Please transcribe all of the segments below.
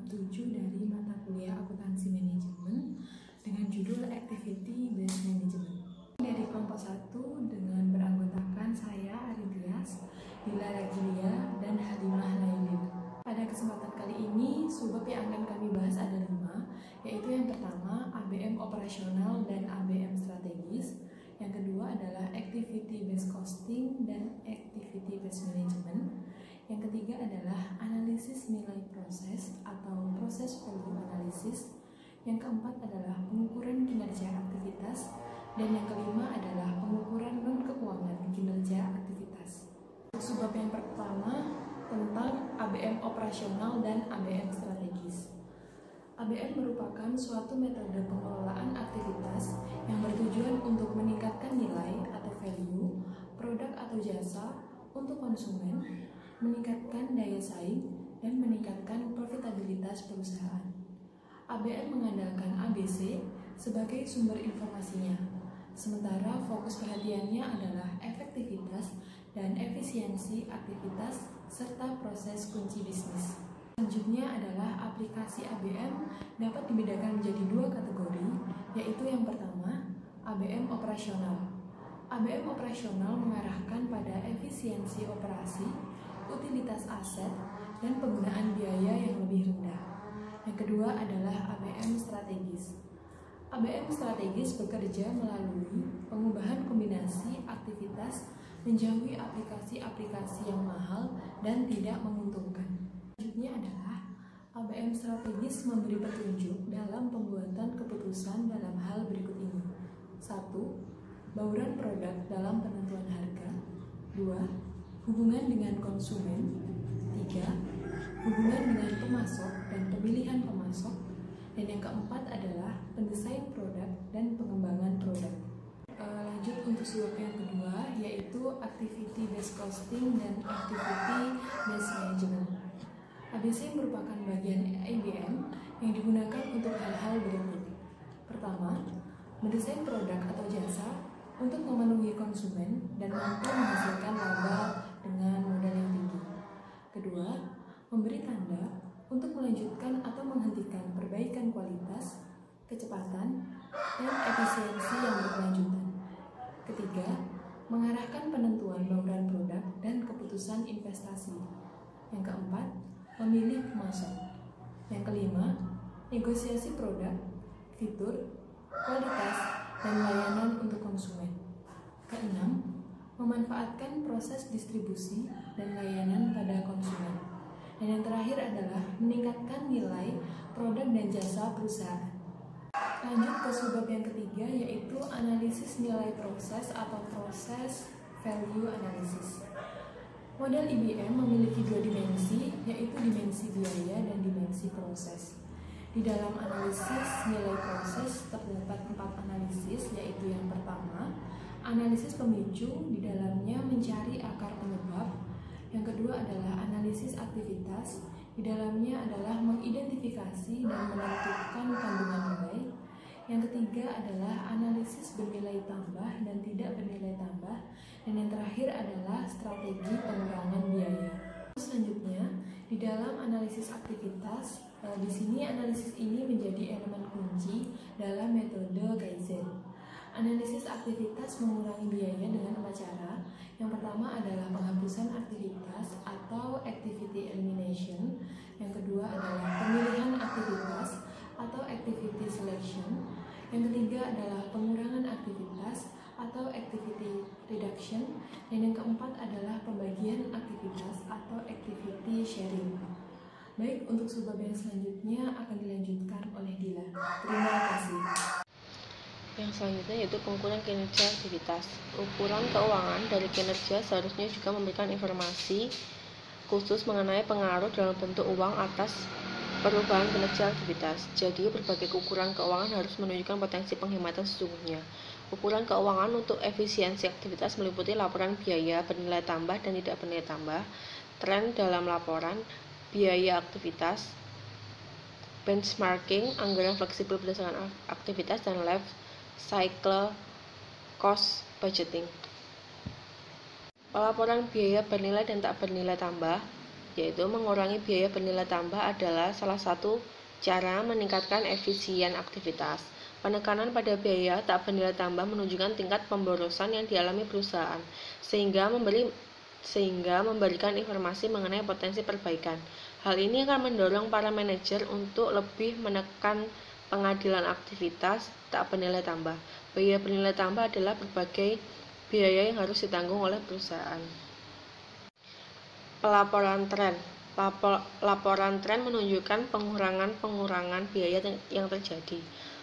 7 dari mata kuliah Akuntansi Manajemen dengan judul Activity Based Management. Dari kelompok 1 dengan beranggotakan saya Arintias, Dila Rajilia, dan Halimah Lailin. Pada kesempatan kali ini, subbab yang akan kami bahas ada 5, yaitu yang pertama ABM operasional dan ABM strategis. Yang kedua adalah Activity Based Costing dan Activity Based Management. Yang ketiga adalah analisis nilai proses atau proses value analysis. Yang keempat adalah pengukuran kinerja aktivitas. Dan yang kelima adalah pengukuran non-keuangan kinerja aktivitas. Subbab yang pertama tentang ABM operasional dan ABM strategis. ABM merupakan suatu metode pengelolaan aktivitas yang bertujuan untuk meningkatkan nilai atau value, produk atau jasa untuk konsumen, meningkatkan daya saing, dan meningkatkan profitabilitas perusahaan. ABM mengandalkan ABC sebagai sumber informasinya, sementara fokus perhatiannya adalah efektivitas dan efisiensi aktivitas serta proses kunci bisnis. Selanjutnya adalah aplikasi ABM dapat dibedakan menjadi 2 kategori, yaitu yang pertama, ABM operasional. ABM operasional mengarahkan pada efisiensi operasi, utilitas aset, dan penggunaan biaya yang lebih rendah. Yang kedua adalah ABM strategis. ABM strategis bekerja melalui pengubahan kombinasi aktivitas menjauhi aplikasi-aplikasi yang mahal dan tidak menguntungkan. Selanjutnya adalah ABM strategis memberi petunjuk dalam pembuatan keputusan dalam hal berikut ini. 1. Bauran produk dalam penentuan harga. 2. Hubungan dengan konsumen. 3. Hubungan dengan pemasok dan pemilihan pemasok. Dan yang keempat adalah pendesain produk dan pengembangan produk. Lanjut untuk subbab yang kedua, yaitu Activity Based Costing dan Activity Based Management. ABC merupakan bagian ABM yang digunakan untuk hal-hal berikut. Pertama, mendesain produk atau jasa untuk memenuhi konsumen dan mampu menghasilkan laba dengan modal yang tinggi. Kedua, memberi tanda untuk melanjutkan atau menghentikan perbaikan kualitas, kecepatan, dan efisiensi yang berkelanjutan. Ketiga, mengarahkan penentuan bauran produk dan keputusan investasi. Yang keempat, memilih pemasok. Yang kelima, negosiasi produk, fitur, kualitas, dan layanan untuk konsumen. Keenam, memanfaatkan proses distribusi dan layanan pada konsumen. Dan yang terakhir adalah meningkatkan nilai produk dan jasa perusahaan. Lanjut ke subbab yang ketiga, yaitu analisis nilai proses atau proses value analysis. Model IBM memiliki 2 dimensi, yaitu dimensi biaya dan dimensi proses. Di dalam analisis nilai proses terdapat 4 analisis, yaitu yang pertama, analisis pemicu, di dalamnya mencari akar penyebab. Yang kedua adalah analisis aktivitas, di dalamnya adalah mengidentifikasi dan menentukan kandungan nilai. Yang ketiga adalah analisis bernilai tambah dan tidak bernilai tambah. Dan yang terakhir adalah strategi pengurangan biaya. Selanjutnya, di dalam analisis aktivitas, di sini analisis ini menjadi elemen kunci dalam metode Kaizen. Analisis aktivitas mengurangi biaya dengan 4 cara. Yang pertama adalah penghapusan aktivitas atau activity elimination. Yang kedua adalah pemilihan aktivitas atau activity selection. Yang ketiga adalah pengurangan aktivitas atau activity reduction. Dan yang keempat adalah pembagian aktivitas atau activity sharing. Baik, untuk subbab yang selanjutnya akan dilanjutkan oleh Dila. Terima kasih. Yang selanjutnya yaitu pengukuran kinerja aktivitas. Ukuran keuangan dari kinerja seharusnya juga memberikan informasi khusus mengenai pengaruh dalam bentuk uang atas perubahan kinerja aktivitas. Jadi, berbagai ukuran keuangan harus menunjukkan potensi penghematan sesungguhnya. Ukuran keuangan untuk efisiensi aktivitas meliputi laporan biaya bernilai tambah dan tidak bernilai tambah, tren dalam laporan, biaya aktivitas, benchmarking, anggaran fleksibel berdasarkan aktivitas, dan life cycle cost budgeting. Pelaporan biaya bernilai dan tak bernilai tambah yaitu mengurangi biaya bernilai tambah adalah salah satu cara meningkatkan efisien aktivitas. Penekanan pada biaya tak bernilai tambah menunjukkan tingkat pemborosan yang dialami perusahaan, sehingga memberikan informasi mengenai potensi perbaikan. Hal ini akan mendorong para manajer untuk lebih menekan pengadilan aktivitas tak bernilai tambah. Biaya bernilai tambah adalah berbagai biaya yang harus ditanggung oleh perusahaan. Pelaporan tren. Laporan tren menunjukkan pengurangan biaya yang terjadi.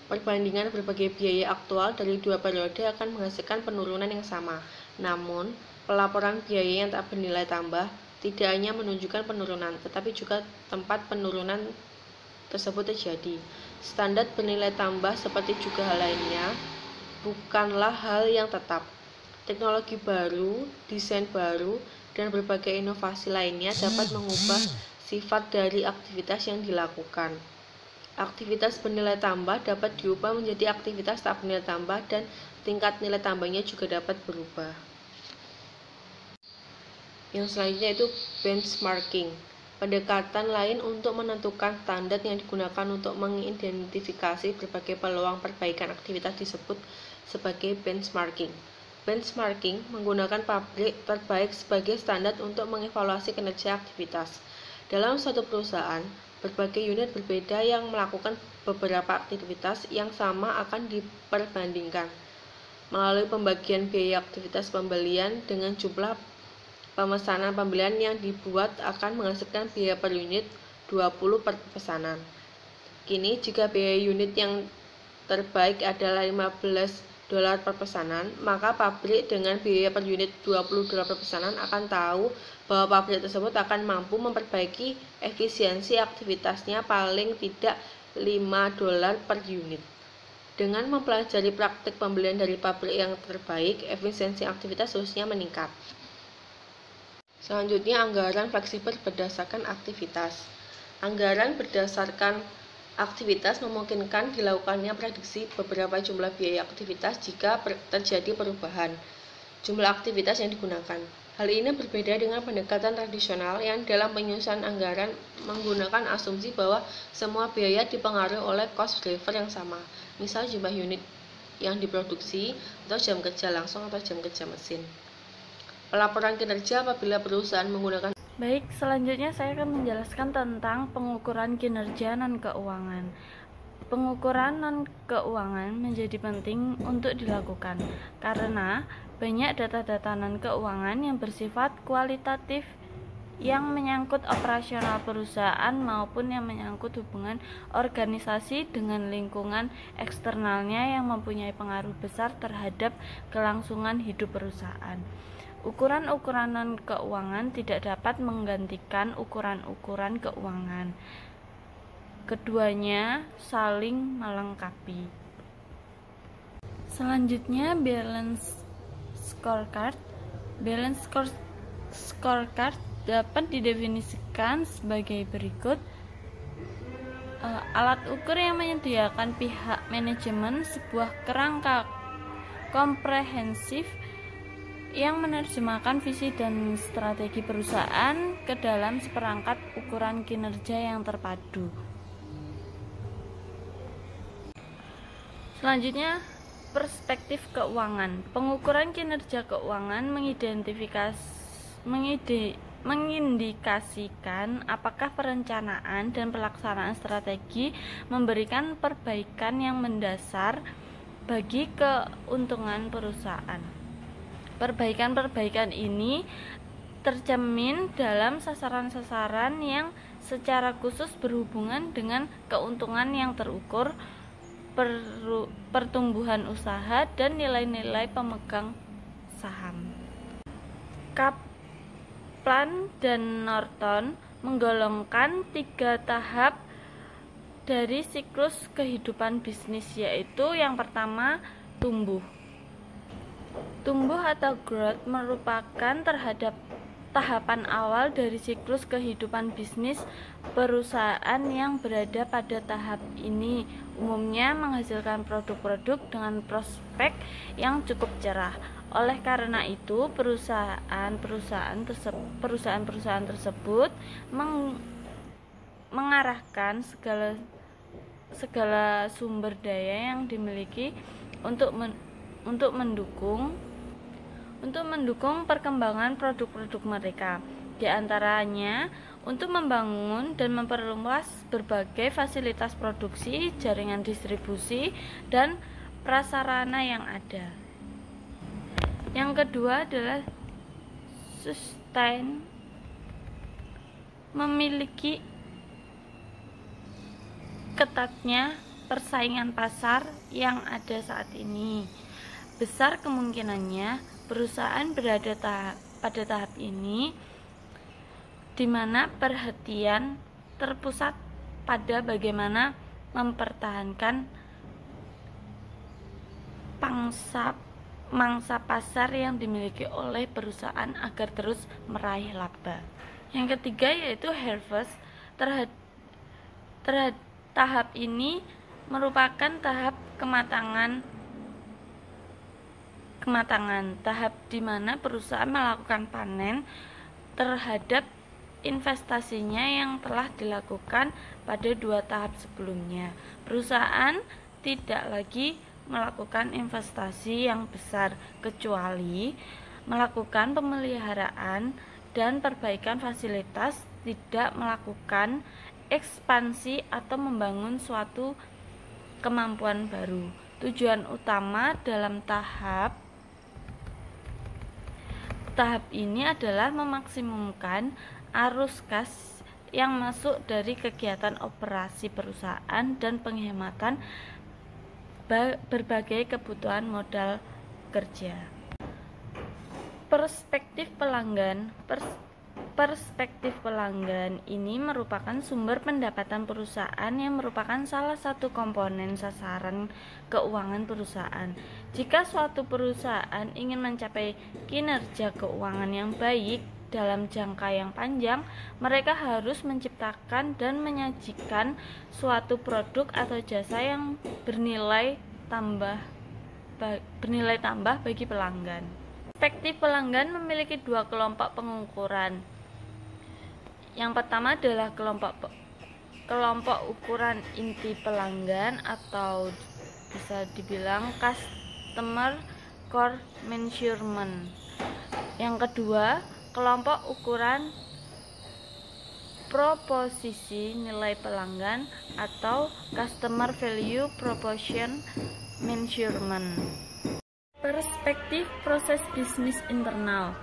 Perbandingan berbagai biaya aktual dari dua periode akan menghasilkan penurunan yang sama. Namun, pelaporan biaya yang tak bernilai tambah tidak hanya menunjukkan penurunan, tetapi juga tempat penurunan tersebut terjadi. Standar bernilai tambah seperti juga hal lainnya bukanlah hal yang tetap. Teknologi baru, desain baru, dan berbagai inovasi lainnya dapat mengubah sifat dari aktivitas yang dilakukan. Aktivitas bernilai tambah dapat diubah menjadi aktivitas tak bernilai tambah dan tingkat nilai tambahnya juga dapat berubah. Yang selanjutnya itu benchmarking. Pendekatan lain untuk menentukan standar yang digunakan untuk mengidentifikasi berbagai peluang perbaikan aktivitas disebut sebagai benchmarking. Benchmarking menggunakan pabrik terbaik sebagai standar untuk mengevaluasi kinerja aktivitas. Dalam suatu perusahaan, berbagai unit berbeda yang melakukan beberapa aktivitas yang sama akan diperbandingkan. Melalui pembagian biaya aktivitas pembelian dengan jumlah pemesanan pembelian yang dibuat akan menghasilkan biaya per unit 20 per pesanan. Kini, jika biaya unit yang terbaik adalah $15 per pesanan, maka pabrik dengan biaya per unit $20 per pesanan akan tahu bahwa pabrik tersebut akan mampu memperbaiki efisiensi aktivitasnya paling tidak $5 per unit. Dengan mempelajari praktik pembelian dari pabrik yang terbaik, efisiensi aktivitas seharusnya meningkat. Selanjutnya, anggaran fleksibel berdasarkan aktivitas. Anggaran berdasarkan aktivitas memungkinkan dilakukannya prediksi beberapa jumlah biaya aktivitas jika terjadi perubahan jumlah aktivitas yang digunakan. Hal ini berbeda dengan pendekatan tradisional yang dalam penyusunan anggaran menggunakan asumsi bahwa semua biaya dipengaruhi oleh cost driver yang sama, misal jumlah unit yang diproduksi, atau jam kerja langsung atau jam kerja mesin. Pelaporan kinerja apabila perusahaan menggunakan. Baik, selanjutnya saya akan menjelaskan tentang pengukuran kinerja non-keuangan. Pengukuran non-keuangan menjadi penting untuk dilakukan karena banyak data-data non-keuangan yang bersifat kualitatif yang menyangkut operasional perusahaan maupun yang menyangkut hubungan organisasi dengan lingkungan eksternalnya yang mempunyai pengaruh besar terhadap kelangsungan hidup perusahaan. Ukuran-ukuran non-keuangan tidak dapat menggantikan ukuran-ukuran keuangan. Keduanya saling melengkapi. Selanjutnya, balance scorecard. Balance scorecard dapat didefinisikan sebagai berikut. Alat ukur yang menyediakan pihak manajemen sebuah kerangka komprehensif yang menerjemahkan visi dan strategi perusahaan ke dalam seperangkat ukuran kinerja yang terpadu. Selanjutnya, perspektif keuangan. Pengukuran kinerja keuangan mengindikasikan apakah perencanaan dan pelaksanaan strategi memberikan perbaikan yang mendasar bagi keuntungan perusahaan. Perbaikan-perbaikan ini tercermin dalam sasaran-sasaran yang secara khusus berhubungan dengan keuntungan yang terukur, pertumbuhan usaha, dan nilai-nilai pemegang saham. Kaplan dan Norton menggolongkan 3 tahap dari siklus kehidupan bisnis, yaitu yang pertama, tumbuh. Tumbuh atau growth merupakan terhadap tahapan awal dari siklus kehidupan bisnis. Perusahaan yang berada pada tahap ini umumnya menghasilkan produk-produk dengan prospek yang cukup cerah. Oleh karena itu, perusahaan-perusahaan tersebut mengarahkan segala sumber daya yang dimiliki untuk mendukung perkembangan produk-produk mereka. Di antaranya untuk membangun dan memperluas berbagai fasilitas produksi, jaringan distribusi, dan prasarana yang ada. Yang kedua adalah sustain, memiliki ketatnya persaingan pasar yang ada saat ini. Besar kemungkinannya perusahaan berada pada tahap ini di mana perhatian terpusat pada bagaimana mempertahankan mangsa pasar yang dimiliki oleh perusahaan agar terus meraih laba. Yang ketiga yaitu harvest. Tahap ini merupakan tahap kematangan, tahap di mana perusahaan melakukan panen terhadap investasinya yang telah dilakukan pada 2 tahap sebelumnya. Perusahaan tidak lagi melakukan investasi yang besar kecuali melakukan pemeliharaan dan perbaikan fasilitas, tidak melakukan ekspansi atau membangun suatu kemampuan baru. Tujuan utama dalam tahap ini adalah memaksimumkan arus kas yang masuk dari kegiatan operasi perusahaan dan penghematan berbagai kebutuhan modal kerja. Perspektif pelanggan ini merupakan sumber pendapatan perusahaan yang merupakan salah satu komponen sasaran keuangan perusahaan. Jika suatu perusahaan ingin mencapai kinerja keuangan yang baik dalam jangka yang panjang, mereka harus menciptakan dan menyajikan suatu produk atau jasa yang bernilai tambah bagi pelanggan. Perspektif pelanggan memiliki 2 kelompok pengukuran. Yang pertama adalah kelompok ukuran inti pelanggan atau bisa dibilang customer core measurement. Yang kedua, kelompok ukuran proposisi nilai pelanggan atau customer value proposition measurement. Perspektif proses bisnis internal.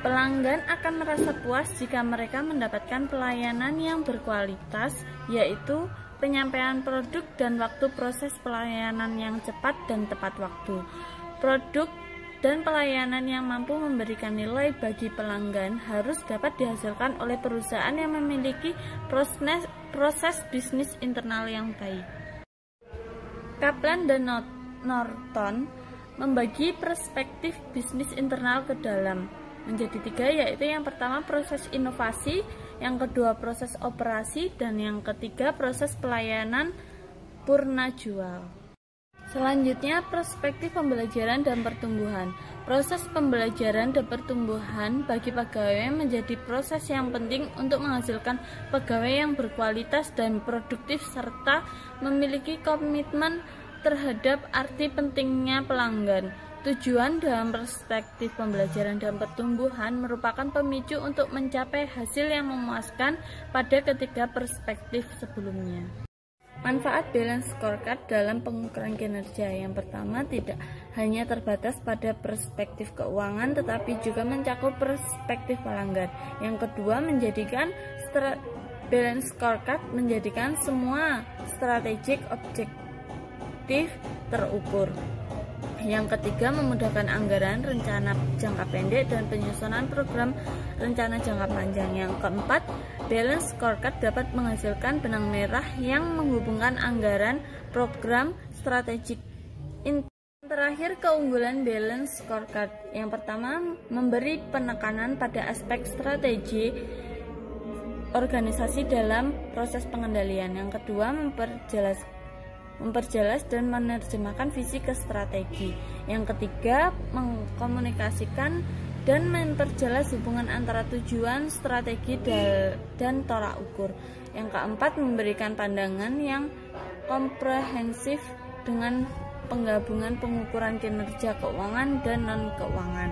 Pelanggan akan merasa puas jika mereka mendapatkan pelayanan yang berkualitas, yaitu penyampaian produk dan waktu proses pelayanan yang cepat dan tepat waktu. Produk dan pelayanan yang mampu memberikan nilai bagi pelanggan harus dapat dihasilkan oleh perusahaan yang memiliki proses bisnis internal yang baik. Kaplan dan Norton membagi perspektif bisnis internal ke dalam menjadi 3, yaitu yang pertama proses inovasi, yang kedua proses operasi, dan yang ketiga proses pelayanan purna jual. Selanjutnya, perspektif pembelajaran dan pertumbuhan. Proses pembelajaran dan pertumbuhan bagi pegawai menjadi proses yang penting untuk menghasilkan pegawai yang berkualitas dan produktif serta memiliki komitmen terhadap arti pentingnya pelanggan. Tujuan dalam perspektif pembelajaran dan pertumbuhan merupakan pemicu untuk mencapai hasil yang memuaskan pada ketiga perspektif sebelumnya. Manfaat balance scorecard dalam pengukuran kinerja. Yang pertama, tidak hanya terbatas pada perspektif keuangan tetapi juga mencakup perspektif pelanggan. Yang kedua, menjadikan balance scorecard menjadikan semua strategik objektif terukur. Yang ketiga, memudahkan anggaran, rencana jangka pendek, dan penyusunan program rencana jangka panjang. Yang keempat, balance scorecard dapat menghasilkan benang merah yang menghubungkan anggaran, program, strategik. Terakhir, keunggulan balance scorecard. Yang pertama, memberi penekanan pada aspek strategi organisasi dalam proses pengendalian. Yang kedua, memperjelas memperjelas dan menerjemahkan visi ke strategi. Yang ketiga, mengkomunikasikan dan memperjelas hubungan antara tujuan, strategi, dan tolak ukur. Yang keempat, memberikan pandangan yang komprehensif dengan penggabungan pengukuran kinerja keuangan dan non-keuangan.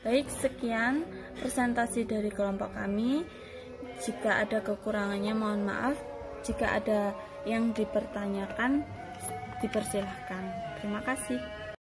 Baik, sekian presentasi dari kelompok kami. Jika ada kekurangannya mohon maaf. Jika ada yang dipertanyakan, dipersilahkan. Terima kasih.